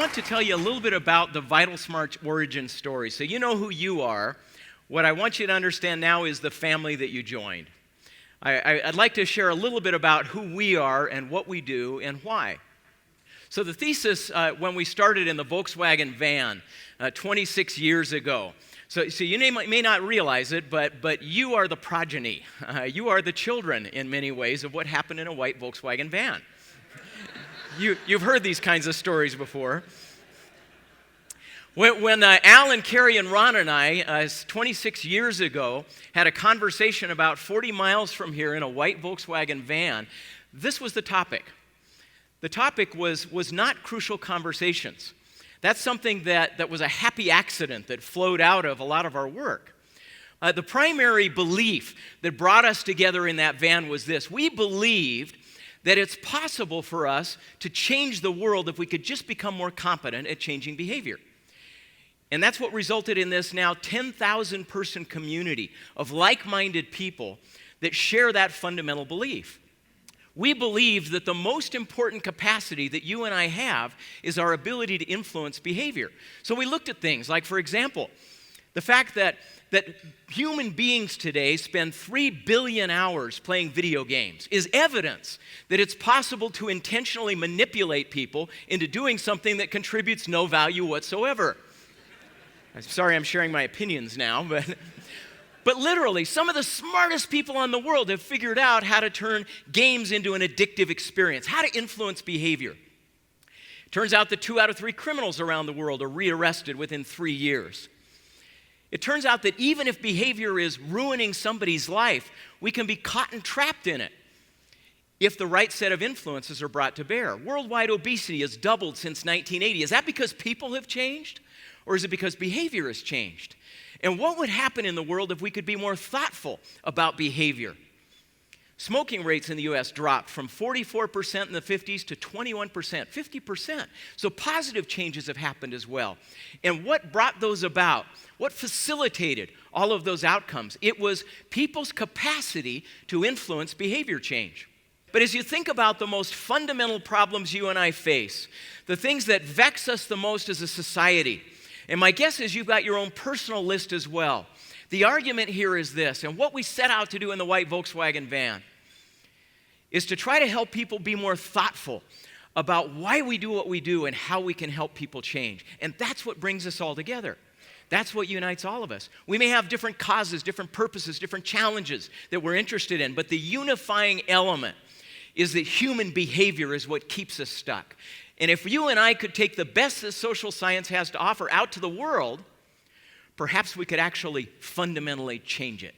want to tell you a little bit about the VitalSmarts origin story. So you know who you are. What I want you to understand now is the family that you joined. I'd like to share a little bit about who we are and what we do and why. So the thesis when we started in the Volkswagen van 26 years ago. So you may not realize it, but you are the progeny. You are the children in many ways of what happened in a white Volkswagen van. You've heard these kinds of stories before. When Alan, Carrie, and Ron and I, 26 years ago, had a conversation about 40 miles from here in a white Volkswagen van, this was the topic. The topic was not crucial conversations. That's something that was a happy accident that flowed out of a lot of our work. The primary belief that brought us together in that van was this. We believed that it's possible for us to change the world if we could just become more competent at changing behavior. And that's what resulted in this now 10,000 person community of like-minded people that share that fundamental belief. We believe that the most important capacity that you and I have is our ability to influence behavior. So we looked at things like, for example, the fact that human beings today spend 3 billion hours playing video games is evidence that it's possible to intentionally manipulate people into doing something that contributes no value whatsoever. I'm sorry I'm sharing my opinions now, but literally, some of the smartest people in the world have figured out how to turn games into an addictive experience, how to influence behavior. Turns out that 2 out of 3 criminals around the world are rearrested within 3 years. It turns out that even if behavior is ruining somebody's life, we can be caught and trapped in it if the right set of influences are brought to bear. Worldwide obesity has doubled since 1980. Is that because people have changed? Or is it because behavior has changed? And what would happen in the world if we could be more thoughtful about behavior? Smoking rates in the U.S. dropped from 44% in the 50s to 21%, 50%. So positive changes have happened as well. And what brought those about? What facilitated all of those outcomes? It was people's capacity to influence behavior change. But as you think about the most fundamental problems you and I face, the things that vex us the most as a society, and my guess is you've got your own personal list as well. The argument here is this, and what we set out to do in the white Volkswagen van is to try to help people be more thoughtful about why we do what we do and how we can help people change. And that's what brings us all together. That's what unites all of us. We may have different causes, different purposes, different challenges that we're interested in, but the unifying element is that human behavior is what keeps us stuck. And if you and I could take the best that social science has to offer out to the world, perhaps we could actually fundamentally change it.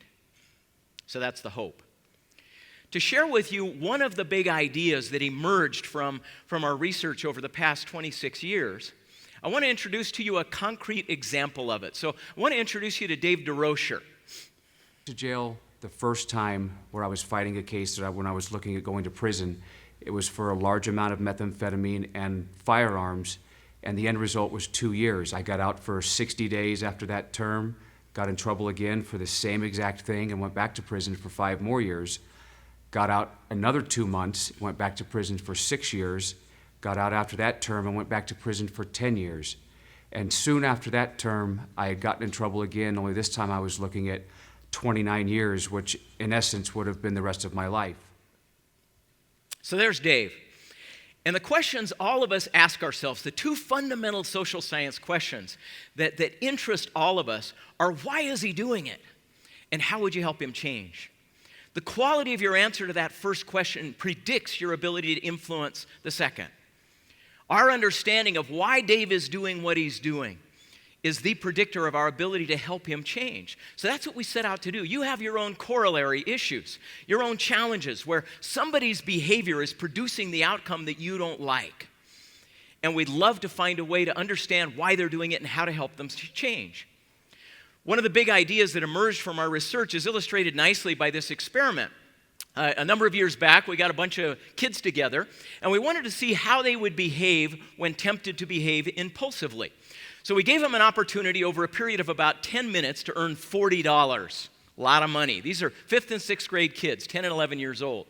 So that's the hope. To share with you one of the big ideas that emerged from our research over the past 26 years, I want to introduce to you a concrete example of it. So I want to introduce you to Dave DeRocher. To jail the first time where I was fighting a case when I was looking at going to prison. It was for a large amount of methamphetamine and firearms, and the end result was 2 years. I got out for 60 days after that term, got in trouble again for the same exact thing, and went back to prison for 5 more years. Got out another 2 months, went back to prison for 6 years, got out after that term and went back to prison for 10 years. And soon after that term, I had gotten in trouble again, only this time I was looking at 29 years, which in essence would have been the rest of my life. So there's Dave. And the questions all of us ask ourselves, the 2 fundamental social science questions that interest all of us are, why is he doing it? And how would you help him change? The quality of your answer to that first question predicts your ability to influence the second. Our understanding of why Dave is doing what he's doing is the predictor of our ability to help him change. So that's what we set out to do. You have your own corollary issues, your own challenges where somebody's behavior is producing the outcome that you don't like. And we'd love to find a way to understand why they're doing it and how to help them change. One of the big ideas that emerged from our research is illustrated nicely by this experiment. A number of years back, we got a bunch of kids together, and we wanted to see how they would behave when tempted to behave impulsively. So we gave them an opportunity over a period of about 10 minutes to earn $40. A lot of money. These are 5th and 6th grade kids, 10 and 11 years old.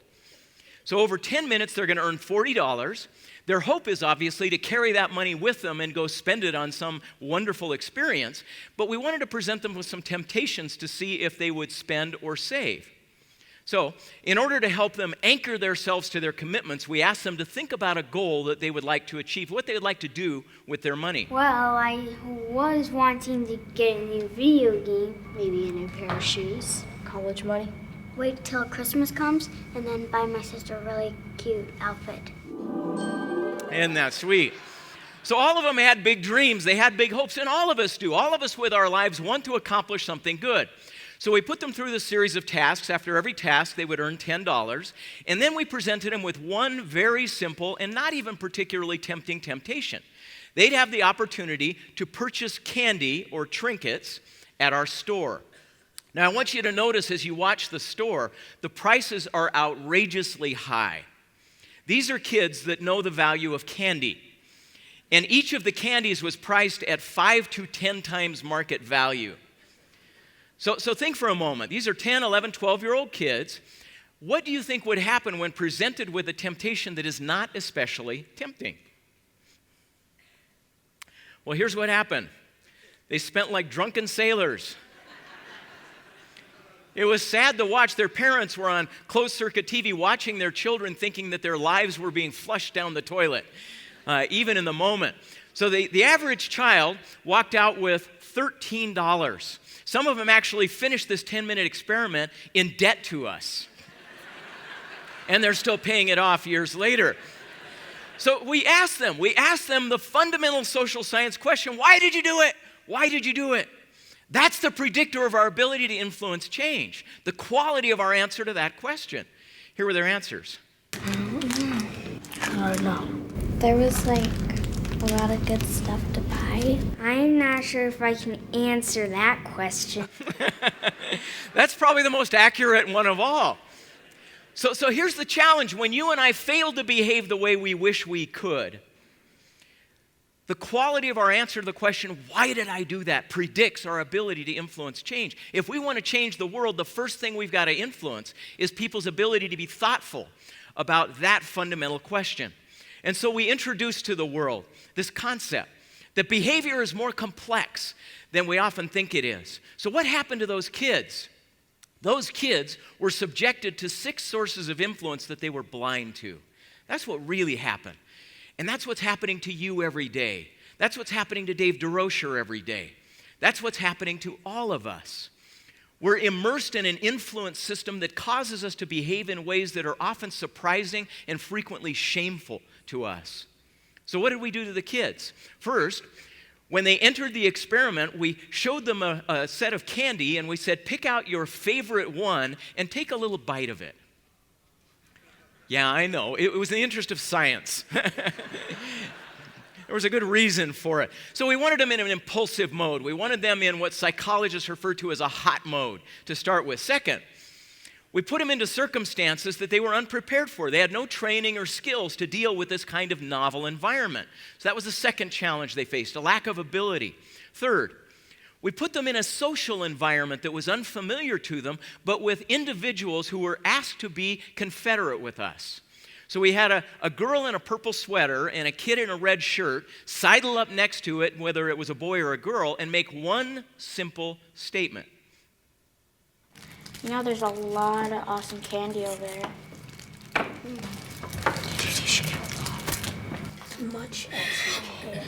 So over 10 minutes, they're going to earn $40. Their hope is obviously to carry that money with them and go spend it on some wonderful experience, but we wanted to present them with some temptations to see if they would spend or save. So, in order to help them anchor themselves to their commitments, we asked them to think about a goal that they would like to achieve, what they would like to do with their money. Well, I was wanting to get a new video game, maybe a new pair of shoes. College money. Wait till Christmas comes and then buy my sister a really cute outfit. Isn't that sweet? So all of them had big dreams, they had big hopes, and all of us do. All of us with our lives want to accomplish something good. So we put them through this series of tasks. After every task, they would earn $10. And then we presented them with one very simple and not even particularly tempting temptation. They'd have the opportunity to purchase candy or trinkets at our store. Now, I want you to notice as you watch the store, the prices are outrageously high. These are kids that know the value of candy. And each of the candies was priced at 5 to 10 times market value. So think for a moment. These are 10, 11, 12-year-old kids. What do you think would happen when presented with a temptation that is not especially tempting? Well, here's what happened. They spent like drunken sailors. It was sad to watch. Their parents were on closed-circuit TV watching their children thinking that their lives were being flushed down the toilet, even in the moment. So the average child walked out with $13. Some of them actually finished this 10-minute experiment in debt to us. And they're still paying it off years later. So we asked them the fundamental social science question, why did you do it? Why did you do it? That's the predictor of our ability to influence change, the quality of our answer to that question. Here were their answers. I don't know. There was like a lot of good stuff to buy. I'm not sure if I can answer that question. That's probably the most accurate one of all. So here's the challenge. When you and I fail to behave the way we wish we could, the quality of our answer to the question, why did I do that, predicts our ability to influence change. If we want to change the world, the first thing we've got to influence is people's ability to be thoughtful about that fundamental question. And so we introduced to the world this concept that behavior is more complex than we often think it is. So what happened to those kids? Those kids were subjected to 6 sources of influence that they were blind to. That's what really happened. And that's what's happening to you every day. That's what's happening to Dave DeRocher every day. That's what's happening to all of us. We're immersed in an influence system that causes us to behave in ways that are often surprising and frequently shameful to us. So what did we do to the kids? First, when they entered the experiment, we showed them a set of candy and we said, pick out your favorite one and take a little bite of it. Yeah, I know. It was in the interest of science. There was a good reason for it. So we wanted them in an impulsive mode. We wanted them in what psychologists refer to as a hot mode to start with. Second, we put them into circumstances that they were unprepared for. They had no training or skills to deal with this kind of novel environment. So that was the second challenge they faced, a lack of ability. Third, we put them in a social environment that was unfamiliar to them, but with individuals who were asked to be confederate with us. So we had a girl in a purple sweater and a kid in a red shirt sidle up next to it, whether it was a boy or a girl, and make one simple statement. You know, there's a lot of awesome candy over there. As much as you can.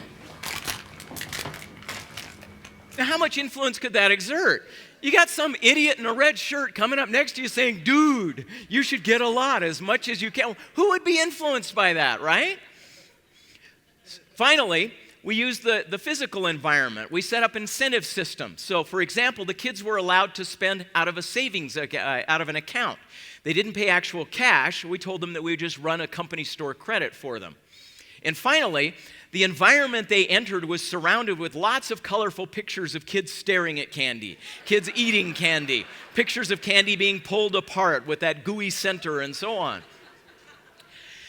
Now, how much influence could that exert? You got some idiot in a red shirt coming up next to you saying, dude, you should get a lot as much as you can. Who would be influenced by that, right? Finally, we used the physical environment. We set up incentive systems. So, for example, the kids were allowed to spend out of a savings, out of an account. They didn't pay actual cash. We told them that we would just run a company store credit for them. And finally, the environment they entered was surrounded with lots of colorful pictures of kids staring at candy, kids eating candy, pictures of candy being pulled apart with that gooey center and so on.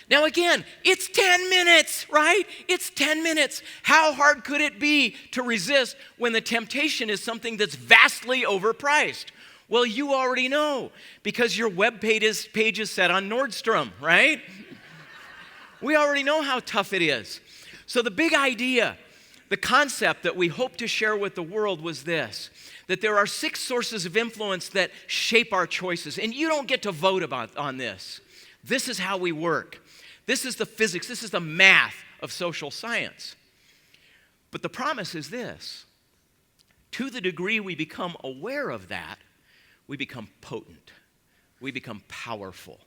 Now again, it's 10 minutes, right? It's 10 minutes. How hard could it be to resist when the temptation is something that's vastly overpriced? Well, you already know because your web page is set on Nordstrom, right? We already know how tough it is. So the big idea, the concept that we hope to share with the world was this, that there are 6 sources of influence that shape our choices, and you don't get to vote on this. This is how we work. This is the physics, this is the math of social science. But the promise is this: to the degree we become aware of that, we become potent, we become powerful.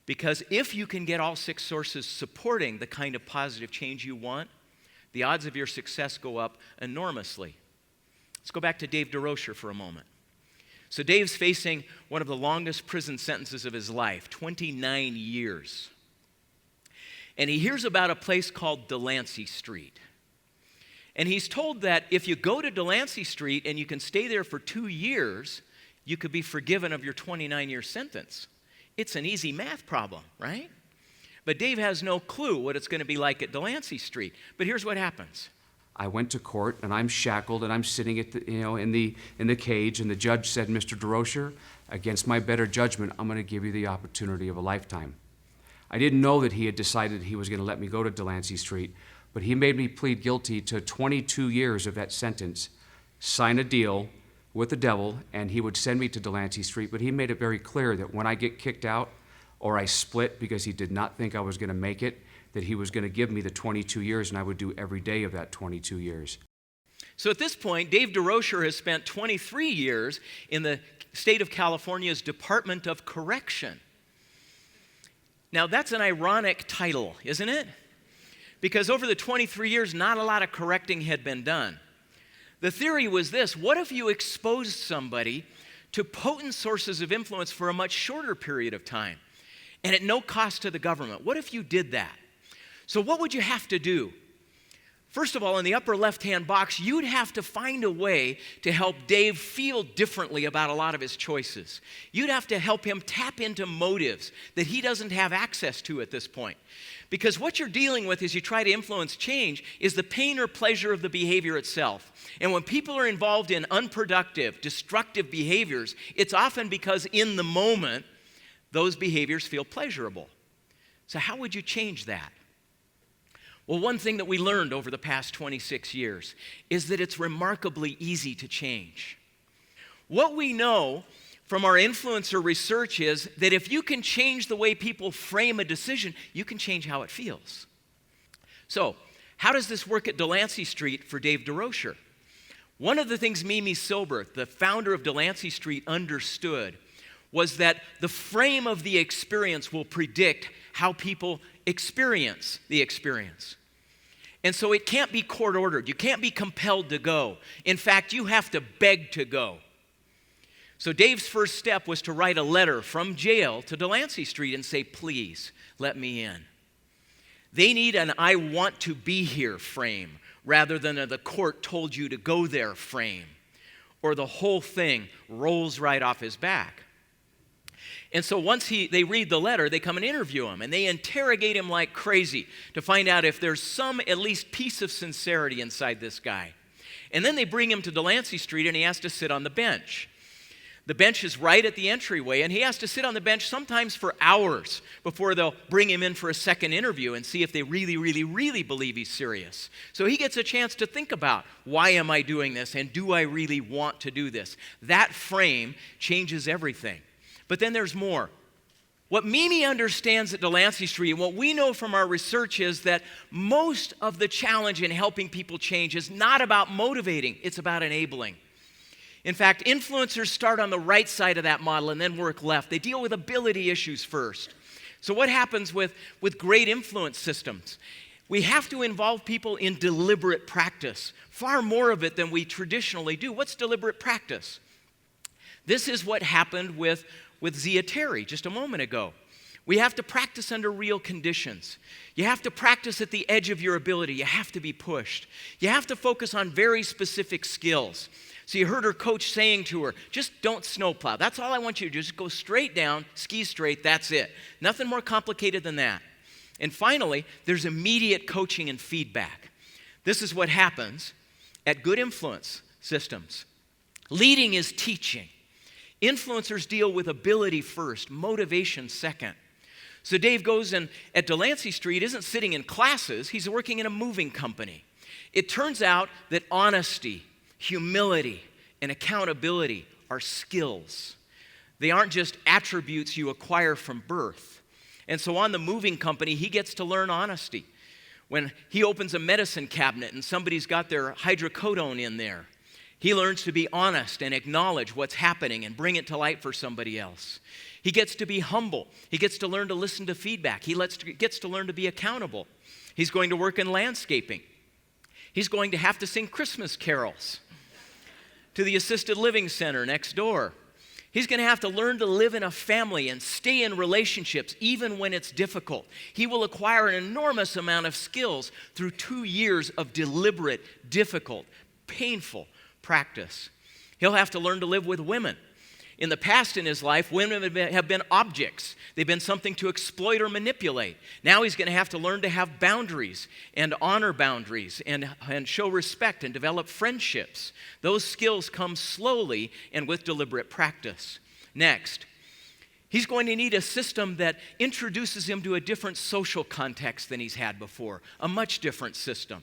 Because if you can get all 6 sources supporting the kind of positive change you want, the odds of your success go up enormously. Let's go back to Dave DeRocher for a moment. So Dave's facing one of the longest prison sentences of his life, 29 years. And he hears about a place called Delancey Street. And he's told that if you go to Delancey Street and you can stay there for 2 years, you could be forgiven of your 29-year sentence. It's an easy math problem, right? But Dave has no clue what it's going to be like at Delancey Street. But here's what happens. I went to court, and I'm shackled, and I'm sitting at the, in the cage, and the judge said, "Mr. DeRocher, against my better judgment, I'm going to give you the opportunity of a lifetime." I didn't know that he had decided he was going to let me go to Delancey Street, but he made me plead guilty to 22 years of that sentence, sign a deal with the devil, and he would send me to Delancey Street. But he made it very clear that when I get kicked out or I split because he did not think I was going to make it, that he was going to give me the 22 years, and I would do every day of that 22 years. So at this point, Dave DeRocher has spent 23 years in the state of California's Department of Correction. Now, that's an ironic title, isn't it? Because over the 23 years, not a lot of correcting had been done. The theory was this: what if you exposed somebody to potent sources of influence for a much shorter period of time and at no cost to the government? What if you did that? So what would you have to do? First of all, in the upper left-hand box, you'd have to find a way to help Dave feel differently about a lot of his choices. You'd have to help him tap into motives that he doesn't have access to at this point. Because what you're dealing with as you try to influence change is the pain or pleasure of the behavior itself. And when people are involved in unproductive, destructive behaviors, it's often because in the moment, those behaviors feel pleasurable. So how would you change that? Well, one thing that we learned over the past 26 years is that it's remarkably easy to change. What we know from our influencer research is that if you can change the way people frame a decision, you can change how it feels. So, how does this work at Delancey Street for Dave DeRocher? One of the things Mimi Silbert, the founder of Delancey Street, understood was that the frame of the experience will predict how people experience the experience. And so it can't be court-ordered. You can't be compelled to go. In fact, you have to beg to go. So Dave's first step was to write a letter from jail to Delancey Street and say, "Please, let me in." They need an "I want to be here" frame rather than a "the court told you to go there" frame, or the whole thing rolls right off his back. And so once they read the letter, they come and interview him, and they interrogate him like crazy to find out if there's some at least piece of sincerity inside this guy. And then they bring him to Delancey Street, and he has to sit on the bench. The bench is right at the entryway, and he has to sit on the bench sometimes for hours before they'll bring him in for a second interview and see if they really, really, really believe he's serious. So he gets a chance to think about, why am I doing this, and do I really want to do this? That frame changes everything. But then there's more. What Mimi understands at Delancey Street, and what we know from our research, is that most of the challenge in helping people change is not about motivating, it's about enabling. In fact, influencers start on the right side of that model and then work left. They deal with ability issues first. So what happens with great influence systems? We have to involve people in deliberate practice, far more of it than we traditionally do. What's deliberate practice? This is what happened with Zia Terry just a moment ago. We have to practice under real conditions. You have to practice at the edge of your ability. You have to be pushed. You have to focus on very specific skills. So you heard her coach saying to her, just don't snowplow. That's all I want you to do. Just go straight down, ski straight, that's it. Nothing more complicated than that. And finally, there's immediate coaching and feedback. This is what happens at good influence systems. Leading is teaching. Influencers deal with ability first, motivation second. So Dave goes and at Delancey Street isn't sitting in classes, he's working in a moving company. It turns out that honesty, humility, and accountability are skills. They aren't just attributes you acquire from birth. And so on the moving company, he gets to learn honesty. When he opens a medicine cabinet and somebody's got their hydrocodone in there, he learns to be honest and acknowledge what's happening and bring it to light for somebody else. He gets to be humble. He gets to learn to listen to feedback. He gets to learn to be accountable. He's going to work in landscaping. He's going to have to sing Christmas carols to the assisted living center next door. He's going to have to learn to live in a family and stay in relationships even when it's difficult. He will acquire an enormous amount of skills through 2 years of deliberate, difficult, painful practice. He'll have to learn to live with women. In the past in his life, women have been objects. They've been something to exploit or manipulate. Now he's going to have to learn to have boundaries and honor boundaries and show respect and develop friendships. Those skills come slowly and with deliberate practice. Next, he's going to need a system that introduces him to a different social context than he's had before, a much different system.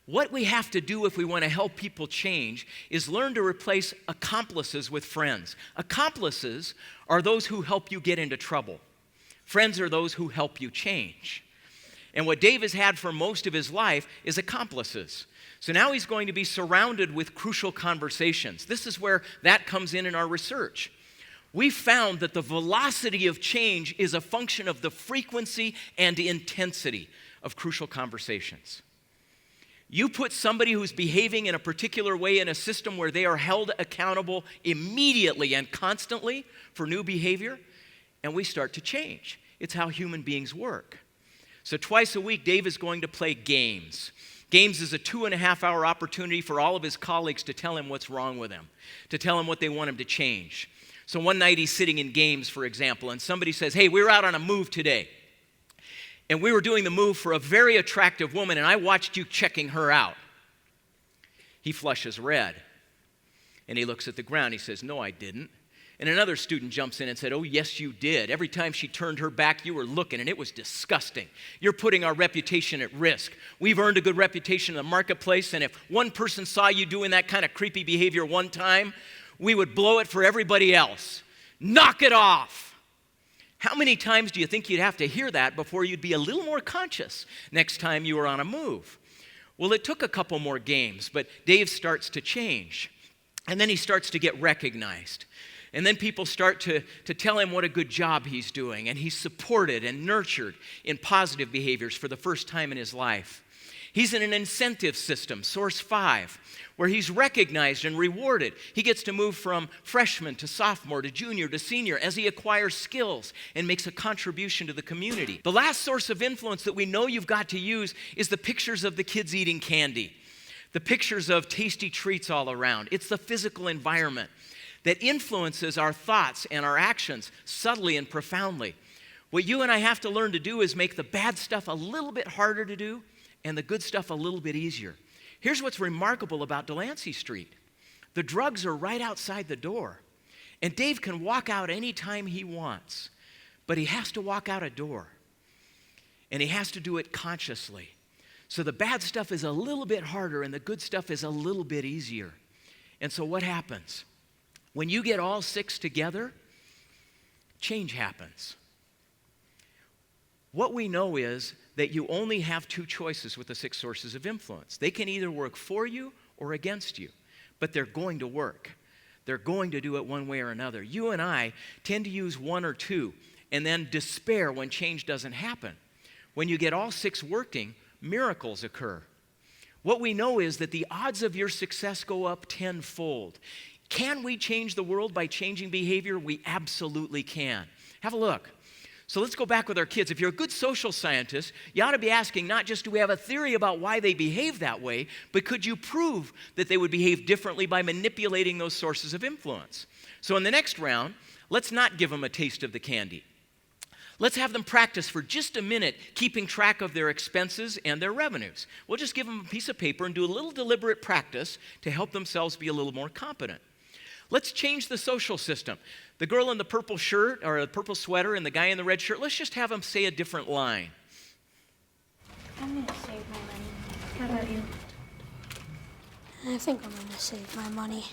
What we have to do if we want to help people change is learn to replace accomplices with friends. Accomplices are those who help you get into trouble. Friends are those who help you change. And what Dave has had for most of his life is accomplices. So now he's going to be surrounded with crucial conversations. This is where that comes in our research. We found that the velocity of change is a function of the frequency and intensity of crucial conversations. You put somebody who's behaving in a particular way in a system where they are held accountable immediately and constantly for new behavior, and we start to change. It's how human beings work. So twice a week, Dave is going to play games. Games is a 2.5-hour opportunity for all of his colleagues to tell him what's wrong with him, to tell him what they want him to change. So one night he's sitting in games, for example, and somebody says, "Hey, we were out on a move today. And we were doing the move for a very attractive woman, and I watched you checking her out." He flushes red, and he looks at the ground. He says, "No, I didn't." And another student jumps in and said, "Oh, yes, you did. Every time she turned her back, you were looking, and it was disgusting. You're putting our reputation at risk. We've earned a good reputation in the marketplace, and if one person saw you doing that kind of creepy behavior one time, we would blow it for everybody else. Knock it off." How many times do you think you'd have to hear that before you'd be a little more conscious next time you were on a move? Well, it took a couple more games, but Dave starts to change. And then he starts to get recognized. And then people start to tell him what a good job he's doing. And he's supported and nurtured in positive behaviors for the first time in his life. He's in an incentive system, Source 5, where he's recognized and rewarded. He gets to move from freshman to sophomore to junior to senior as he acquires skills and makes a contribution to the community. The last source of influence that we know you've got to use is the pictures of the kids eating candy, the pictures of tasty treats all around. It's the physical environment that influences our thoughts and our actions subtly and profoundly. What you and I have to learn to do is make the bad stuff a little bit harder to do and the good stuff a little bit easier. Here's what's remarkable about Delancey Street. The drugs are right outside the door. And Dave can walk out anytime he wants. But he has to walk out a door. And he has to do it consciously. So the bad stuff is a little bit harder and the good stuff is a little bit easier. And so what happens? When you get all 6 together, change happens. What we know is that you only have 2 choices with the 6 sources of influence. They can either work for you or against you, but they're going to work. They're going to do it one way or another. You and I tend to use 1 or 2 and then despair when change doesn't happen. When you get all 6 working, miracles occur. What we know is that the odds of your success go up tenfold. Can we change the world by changing behavior? We absolutely can. Have a look. So let's go back with our kids. If you're a good social scientist, you ought to be asking not just do we have a theory about why they behave that way, but could you prove that they would behave differently by manipulating those sources of influence? So in the next round, let's not give them a taste of the candy. Let's have them practice for just a minute keeping track of their expenses and their revenues. We'll just give them a piece of paper and do a little deliberate practice to help themselves be a little more competent. Let's change the social system. The girl in the purple shirt or the purple sweater and the guy in the red shirt, let's just have them say a different line. I'm going to save my money. How about you? I think I'm going to save my money.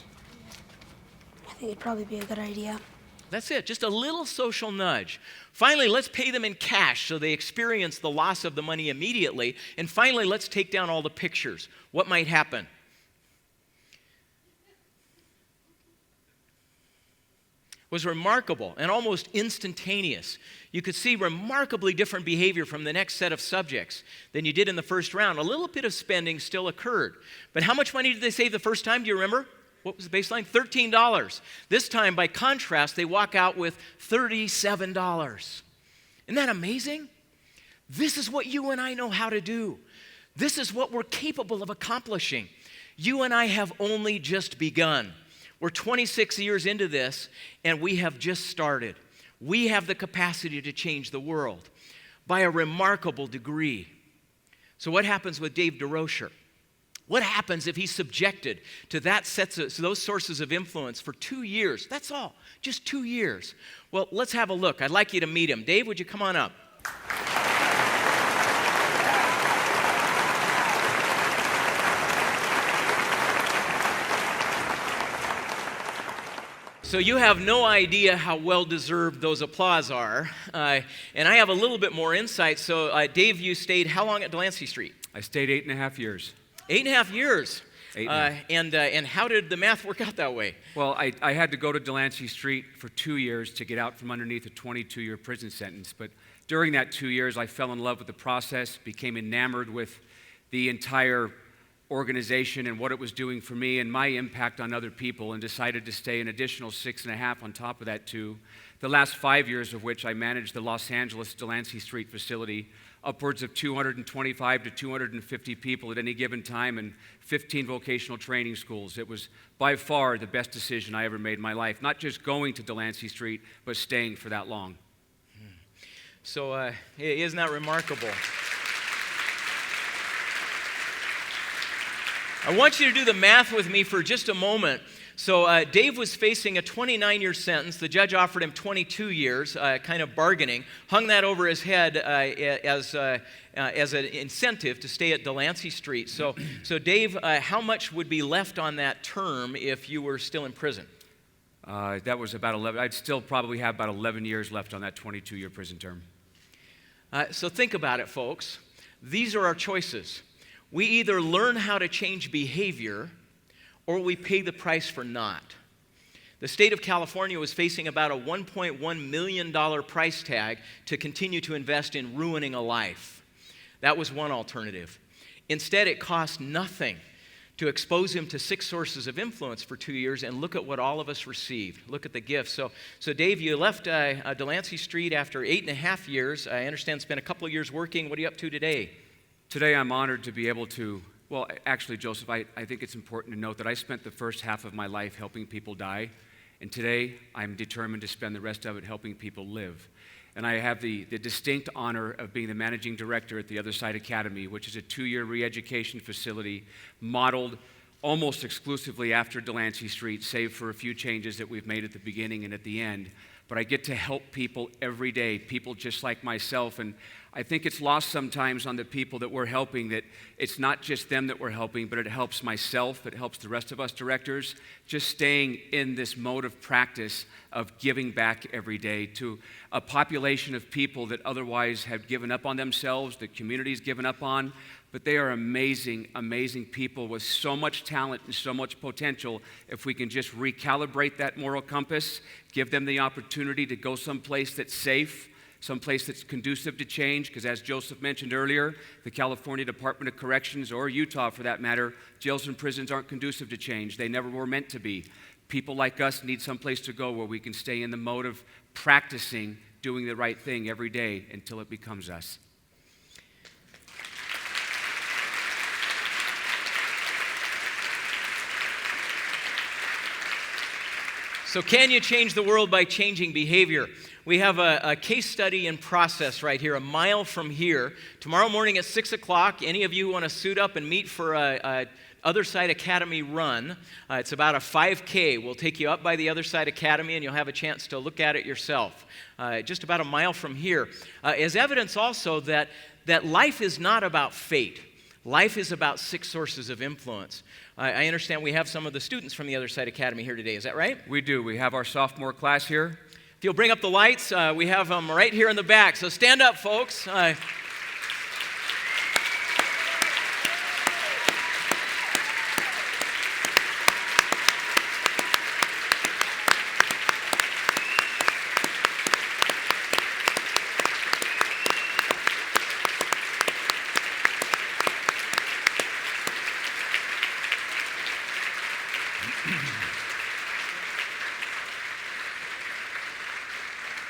I think it'd probably be a good idea. That's it, just a little social nudge. Finally, let's pay them in cash so they experience the loss of the money immediately. And finally, let's take down all the pictures. What might happen? It was remarkable and almost instantaneous. You could see remarkably different behavior from the next set of subjects than you did in the first round. A little bit of spending still occurred. But how much money did they save the first time? Do you remember? What was the baseline? $13. This time, by contrast, they walk out with $37. Isn't that amazing? This is what you and I know how to do. This is what we're capable of accomplishing. You and I have only just begun. We're 26 years into this, and we have just started. We have the capacity to change the world by a remarkable degree. So what happens with Dave DeRocher? What happens if he's subjected to those sources of influence for 2 years? That's all, just 2 years. Well, let's have a look. I'd like you to meet him. Dave, would you come on up? So you have no idea how well-deserved those applause are. And I have a little bit more insight. So Dave, you stayed how long at Delancey Street? I stayed 8.5 years. 8.5 years. 8.5. And how did the math work out that way? Well, I had to go to Delancey Street for 2 years to get out from underneath a 22-year prison sentence. But during that 2 years, I fell in love with the process, became enamored with the entire organization and what it was doing for me and my impact on other people, and decided to stay an additional 6.5 on top of that too. The last 5 years of which I managed the Los Angeles Delancey Street facility, upwards of 225 to 250 people at any given time, and 15 vocational training schools. It was by far the best decision I ever made in my life, not just going to Delancey Street, but staying for that long. So isn't that remarkable? I want you to do the math with me for just a moment. So Dave was facing a 29-year sentence. The judge offered him 22 years, kind of bargaining, hung that over his head as an incentive to stay at Delancey Street. So Dave, how much would be left on that term if you were still in prison? That was about 11. I'd still probably have about 11 years left on that 22-year prison term. So think about it, folks. These are our choices. We either learn how to change behavior, or we pay the price for not. The state of California was facing about a $1.1 million price tag to continue to invest in ruining a life. That was one alternative. Instead, it cost nothing to expose him to 6 sources of influence for 2 years, and look at what all of us received. Look at the gifts. So Dave, you left Delancey Street after 8.5 years. I understand spent a couple of years working. What are you up to today? Today, I'm honored to be able to, well, actually, Joseph, I think it's important to note that I spent the first half of my life helping people die, and today I'm determined to spend the rest of it helping people live. And I have the distinct honor of being the managing director at the Other Side Academy, which is a 2-year re-education facility modeled almost exclusively after Delancey Street, save for a few changes that we've made at the beginning and at the end. But I get to help people every day, people just like myself. And I think it's lost sometimes on the people that we're helping that it's not just them that we're helping, but it helps myself, it helps the rest of us directors, just staying in this mode of practice of giving back every day to a population of people that otherwise have given up on themselves, the community's given up on. But they are amazing, amazing people with so much talent and so much potential. If we can just recalibrate that moral compass, give them the opportunity to go someplace that's safe, someplace that's conducive to change, because as Joseph mentioned earlier, the California Department of Corrections, or Utah for that matter, jails and prisons aren't conducive to change. They never were meant to be. People like us need someplace to go where we can stay in the mode of practicing doing the right thing every day until it becomes us. So can you change the world by changing behavior? We have a case study in process right here, a mile from here. Tomorrow morning at 6 o'clock, any of you who want to suit up and meet for a Other Side Academy Run. It's about a 5K. We'll take you up by the Other Side Academy, and you'll have a chance to look at it yourself. Just about a mile from here. As evidence also that life is not about fate. Life is about 6 sources of influence. I understand we have some of the students from the Other Side Academy here today. Is that right? We do. We have our sophomore class here. If you'll bring up the lights, we have them right here in the back. So stand up, folks.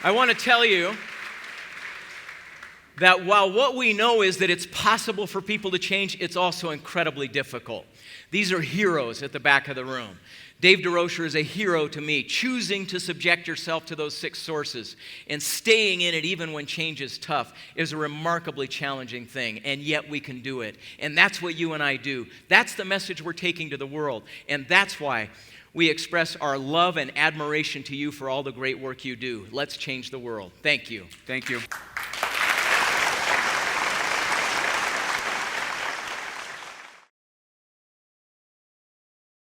I want to tell you that while what we know is that it's possible for people to change, it's also incredibly difficult. These are heroes at the back of the room. Dave DeRocher is a hero to me. Choosing to subject yourself to those 6 sources and staying in it even when change is tough is a remarkably challenging thing, and yet we can do it. And that's what you and I do. That's the message we're taking to the world, and that's why we express our love and admiration to you for all the great work you do. Let's change the world. Thank you. Thank you.